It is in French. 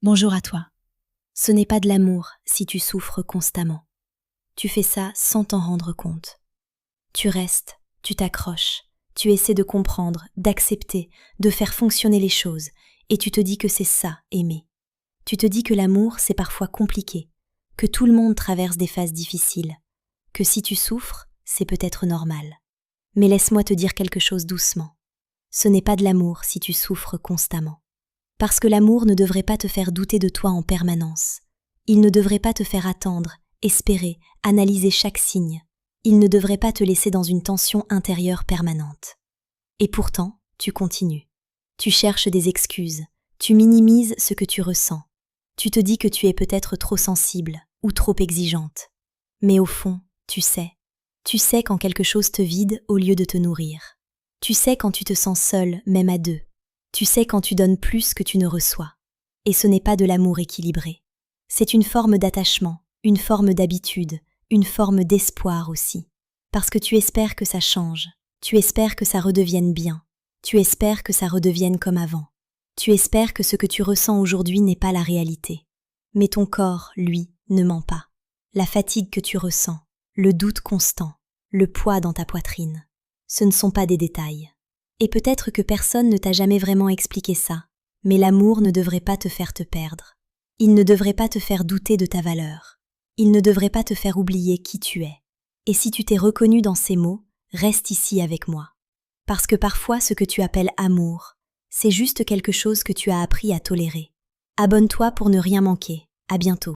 Bonjour à toi. Ce n'est pas de l'amour si tu souffres constamment. Tu fais ça sans t'en rendre compte. Tu restes, tu t'accroches, tu essaies de comprendre, d'accepter, de faire fonctionner les choses, et tu te dis que c'est ça, aimer. Tu te dis que l'amour, c'est parfois compliqué, que tout le monde traverse des phases difficiles, que si tu souffres, c'est peut-être normal. Mais laisse-moi te dire quelque chose doucement. Ce n'est pas de l'amour si tu souffres constamment. Parce que l'amour ne devrait pas te faire douter de toi en permanence. Il ne devrait pas te faire attendre, espérer, analyser chaque signe. Il ne devrait pas te laisser dans une tension intérieure permanente. Et pourtant, tu continues. Tu cherches des excuses, tu minimises ce que tu ressens. Tu te dis que tu es peut-être trop sensible ou trop exigeante. Mais au fond, tu sais quand quelque chose te vide au lieu de te nourrir. Tu sais quand tu te sens seule, même à deux. Tu sais quand tu donnes plus que tu ne reçois. Et ce n'est pas de l'amour équilibré. C'est une forme d'attachement, une forme d'habitude, une forme d'espoir aussi. Parce que tu espères que ça change, tu espères que ça redevienne bien, tu espères que ça redevienne comme avant. Tu espères que ce que tu ressens aujourd'hui n'est pas la réalité. Mais ton corps, lui, ne ment pas. La fatigue que tu ressens, le doute constant, le poids dans ta poitrine, ce ne sont pas des détails. Et peut-être que personne ne t'a jamais vraiment expliqué ça, mais l'amour ne devrait pas te faire te perdre. Il ne devrait pas te faire douter de ta valeur. Il ne devrait pas te faire oublier qui tu es. Et si tu t'es reconnu dans ces mots, reste ici avec moi. Parce que parfois ce que tu appelles amour, c'est juste quelque chose que tu as appris à tolérer. Abonne-toi pour ne rien manquer. À bientôt.